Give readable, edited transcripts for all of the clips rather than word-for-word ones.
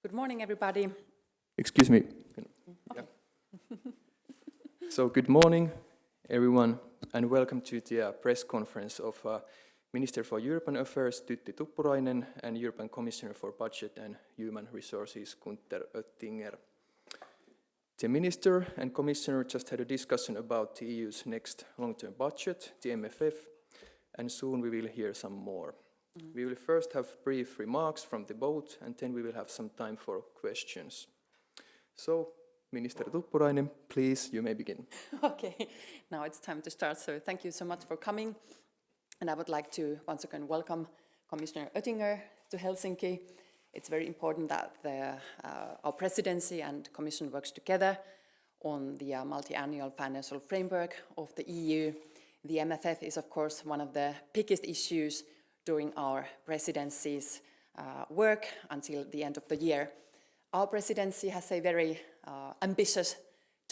Good morning, everybody. Excuse me. Okay. So good morning, everyone, and welcome to the press conference of Minister for European Affairs Tytti Tuppurainen and European Commissioner for Budget and Human Resources Günther Oettinger. The Minister and Commissioner just had a discussion about the EU's next long-term budget, the MFF, and soon we will hear some more. We will first have brief remarks from the both, and then we will have some time for questions. So, Minister Tuppurainen, please, you may begin. Okay, now it's time to start. So thank you so much for coming. And I would like to once again welcome Commissioner Oettinger to Helsinki. It's very important that our presidency and Commission works together on the multi-annual financial framework of the EU. The MFF is, of course, one of the biggest issues during our presidency's work until the end of the year. Our presidency has a very ambitious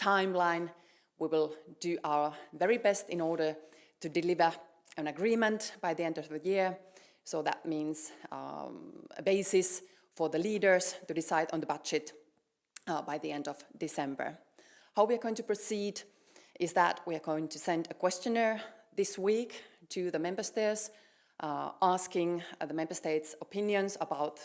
timeline. We will do our very best in order to deliver an agreement by the end of the year. So that means a basis for the leaders to decide on the budget by the end of December. How we are going to proceed is that we are going to send a questionnaire this week to the member states, asking the member states' opinions about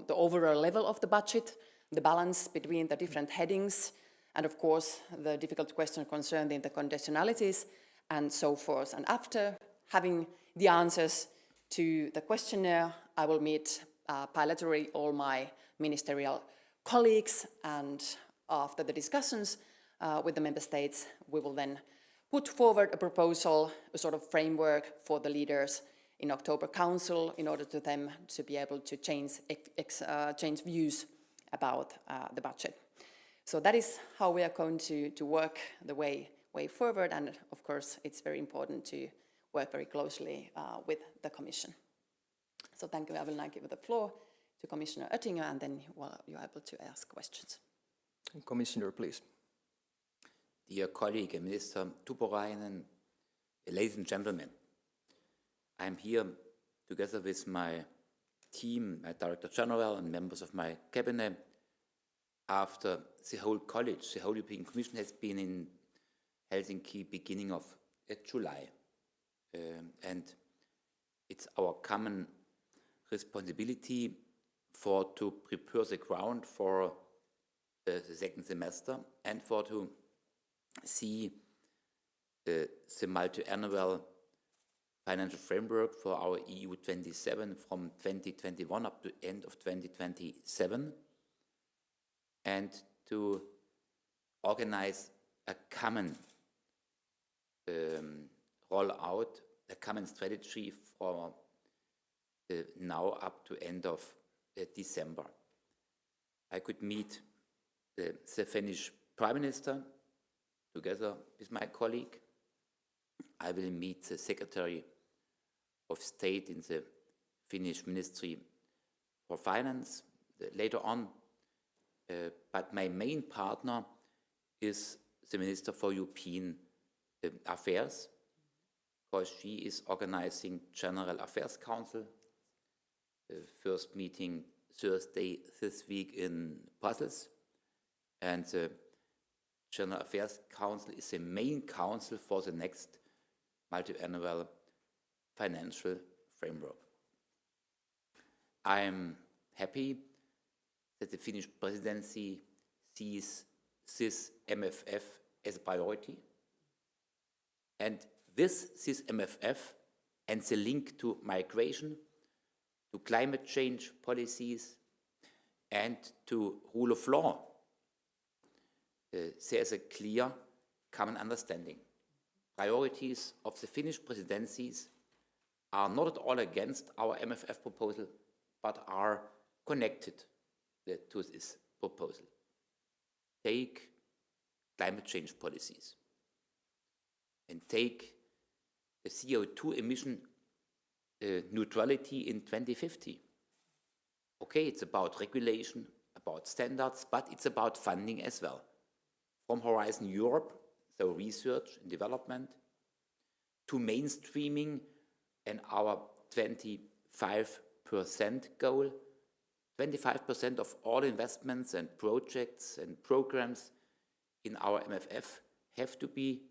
the overall level of the budget, the balance between the different headings, and of course the difficult question concerning the conditionalities and so forth. And after having the answers to the questionnaire, I will meet bilaterally all my ministerial colleagues, and after the discussions with the member states, we will then put forward a proposal, a sort of framework for the leaders in October Council in order to them to be able to change views about the budget. So that is how we are going to work the way forward, and of course it's very important to work very closely with the Commission. So thank you. I will now give the floor to Commissioner Oettinger, and then you are able to ask questions. Commissioner, please. Dear colleague, Minister Tuppurainen, ladies and gentlemen, I'm here together with my team, my Director General and members of my cabinet, after the whole college, the whole European Commission has been in Helsinki beginning of July. And it's our common responsibility to prepare the ground for the second semester and to see the multi-annual financial framework for our EU 27 from 2021 up to end of 2027, and to organize a common rollout, a common strategy for now up to end of December. I could meet the Finnish Prime Minister together with my colleague. I will meet the Secretary of State in the Finnish Ministry for Finance later on. But my main partner is the Minister for European Affairs, because she is organizing General Affairs Council. The first meeting Thursday this week in Brussels. And the General Affairs Council is the main council for the next multi-annual financial framework. I am happy that the Finnish presidency sees this MFF as a priority. And this MFF and the link to migration, to climate change policies, and to rule of law, there's a clear common understanding. Priorities of the Finnish presidencies are not at all against our MFF proposal, but are connected to this proposal. Take climate change policies and take the CO2 emission neutrality in 2050. Okay, it's about regulation, about standards, but it's about funding as well. From Horizon Europe, so research and development, to mainstreaming and our 25% goal 25% of all investments and projects and programs in our MFF have to be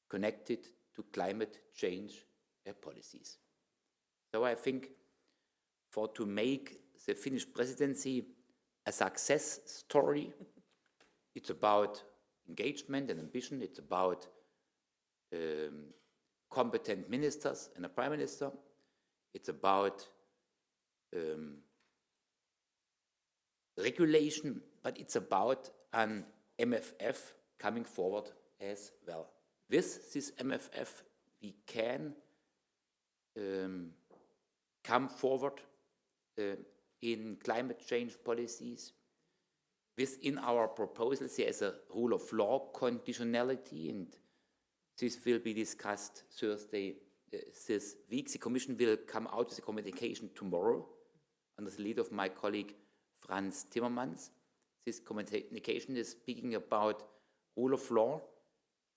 connected to climate change policies. So I think to make the Finnish presidency a success story, it's about engagement and ambition, it's about competent ministers and a prime minister, it's about regulation, but it's about an MFF coming forward as well. With this MFF, we can come forward in climate change policies. Within our proposals, there is a rule of law conditionality, and this will be discussed Thursday this week. The Commission will come out with a communication tomorrow under the lead of my colleague Franz Timmermans. This communication is speaking about rule of law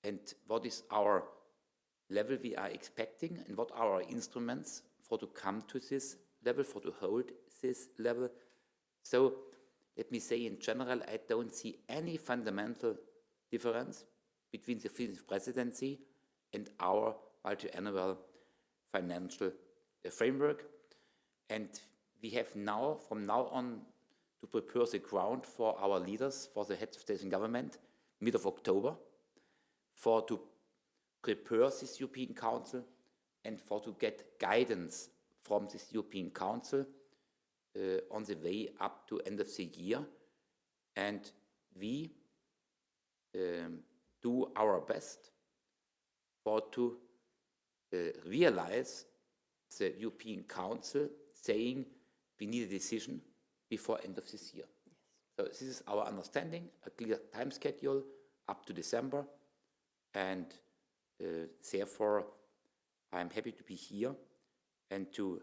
and what is our level we are expecting and what are our instruments for to come to this level, for to hold this level. So let me say in general, I don't see any fundamental difference between the Finnish presidency and our multi-annual financial framework. And we have now, from now on, to prepare the ground for our leaders, for the heads of state and government, mid of October, to prepare this European Council and to get guidance from this European Council on the way up to end of the year. And we do our best to realize the European Council saying we need a decision before end of this year. Yes. So this is our understanding, a clear time schedule up to December, and therefore I'm happy to be here and to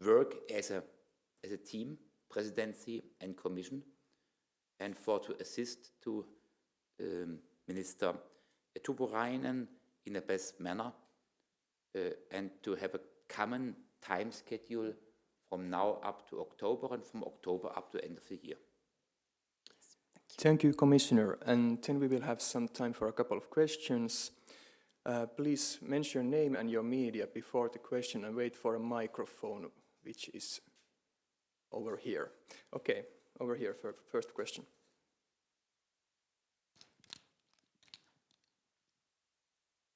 work as a team, presidency and commission, and to assist to Minister Tuppurainen in the best manner, and to have a common time schedule from now up to October and from October up to end of the year. Thank you, Commissioner. And then we will have some time for a couple of questions. Please mention your name and your media before the question and wait for a microphone, which is over here. Okay, over here for first question.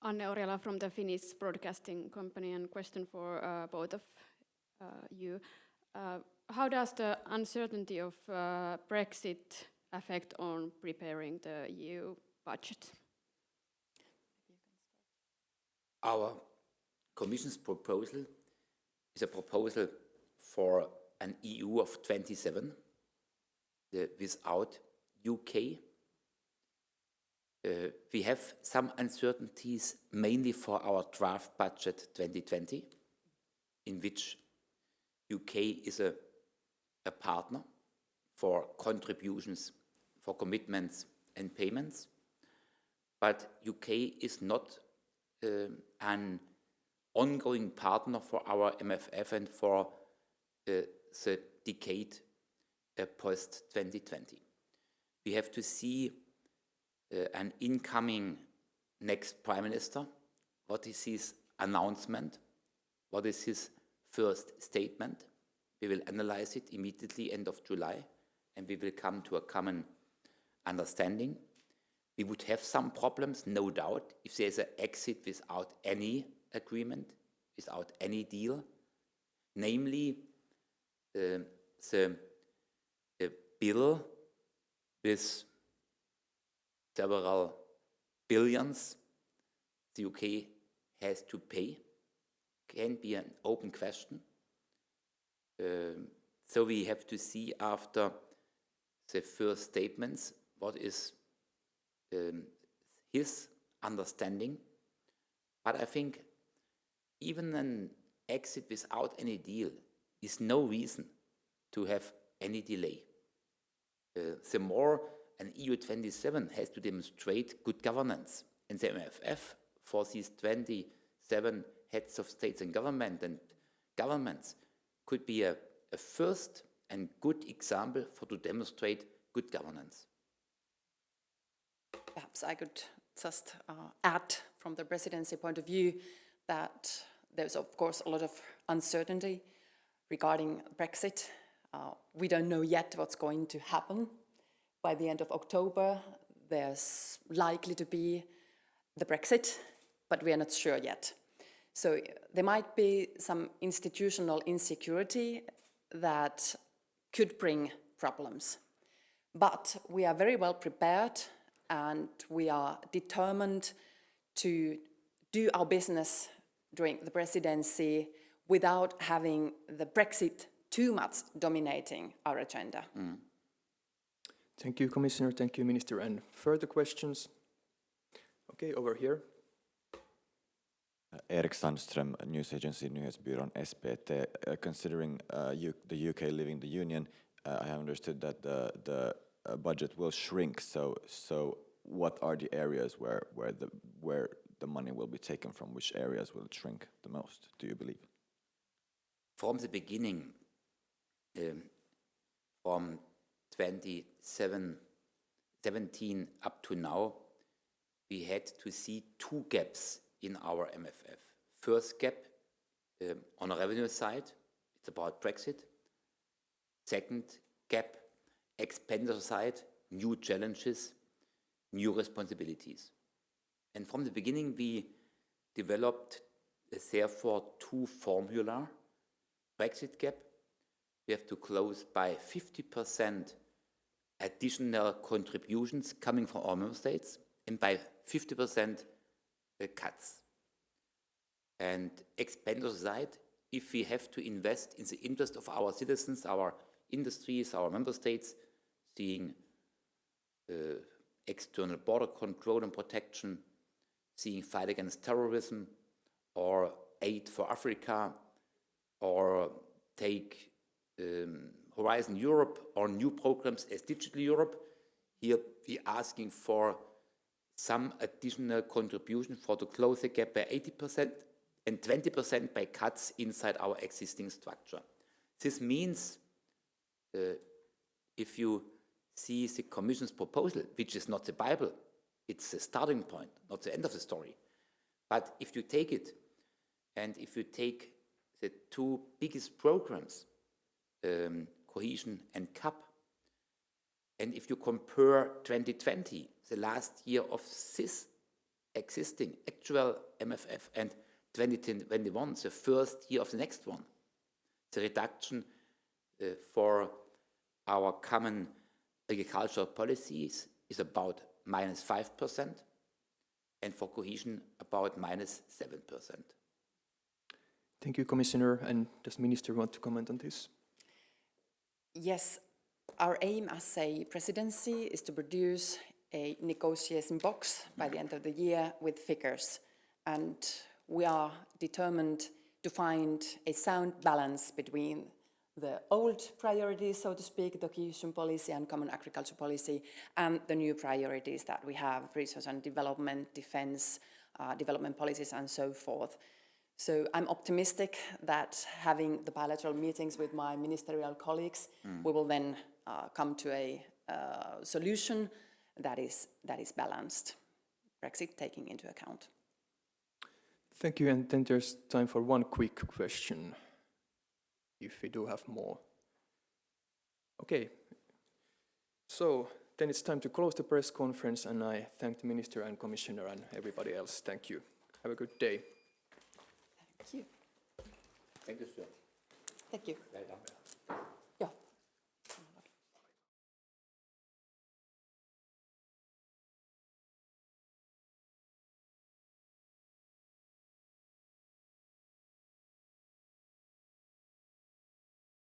Anne Orjala from the Finnish Broadcasting Company, and question for both of you. How does the uncertainty of Brexit affect on preparing the EU budget? Our Commission's proposal is a proposal for an EU of 27 without UK. We have some uncertainties mainly for our draft budget 2020, in which UK is a partner for contributions, for commitments and payments, but UK is not an ongoing partner for our MFF and for the decade post-2020. We have to see an incoming next Prime Minister, what is his announcement, what is his first statement. We will analyze it immediately end of July, and we will come to a common understanding. We would have some problems, no doubt, if there is an exit without any agreement, without any deal, namely the bill with several billions the UK has to pay can be an open question. So we have to see after the first statements what is his understanding. But I think even an exit without any deal is no reason to have any delay. The more an EU 27 has to demonstrate good governance, and the MFF for these 27 heads of states and governments could be a a first and good example to demonstrate good governance. Perhaps I could just add from the presidency point of view that there's of course a lot of uncertainty regarding Brexit. We don't know yet what's going to happen. By the end of October, there's likely to be the Brexit, but we are not sure yet. So there might be some institutional insecurity that could bring problems. But we are very well prepared and we are determined to do our business during the presidency without having the Brexit too much dominating our agenda. Thank you, Commissioner. Thank you, Minister. And further questions? Okay, over here. Erik Sandström, news agency, Nyhetsbyrån SPT. Considering the UK leaving the Union, I have understood that the budget will shrink. So what are the areas where the money will be taken from? Which areas will it shrink the most, do you believe? From the beginning, from 2017 up to now, we had to see two gaps in our MFF. First gap on the revenue side, it's about Brexit. Second gap, expenditure side, new challenges, new responsibilities. And from the beginning, we developed, therefore, two formula. Brexit gap, we have to close by 50% additional contributions coming from our member states and by 50% cuts. And expenditure side, if we have to invest in the interest of our citizens, our industries, our member states, seeing external border control and protection, seeing fight against terrorism, or aid for Africa, or take Horizon Europe or new programs as Digital Europe, here we're asking for some additional contribution for to close the gap by 80% and 20% by cuts inside our existing structure. This means if you see the Commission's proposal, which is not the Bible, it's the starting point, not the end of the story. But if you take it, and if you take the two biggest programs, Cohesion and CAP, and if you compare 2020, the last year of this existing actual MFF, and 2021, the first year of the next one, the reduction for our common agricultural policies is about -5%, and for cohesion about -7%. Thank you, Commissioner. And does the Minister want to comment on this? Yes, our aim as a presidency is to produce a negotiation box by the end of the year with figures. And we are determined to find a sound balance between the old priorities, so to speak, the cohesion policy and common agriculture policy, and the new priorities that we have, research and development, defense, development policies, and so forth. So I'm optimistic that having the bilateral meetings with my ministerial colleagues, we will then come to a solution that is balanced, Brexit taking into account. Thank you, and then there's time for one quick question, if we do have more. Okay, so then it's time to close the press conference, and I thank the Minister and Commissioner and everybody else. Thank you. Have a good day. Thank you. Thank you, sir. Thank you. Well done.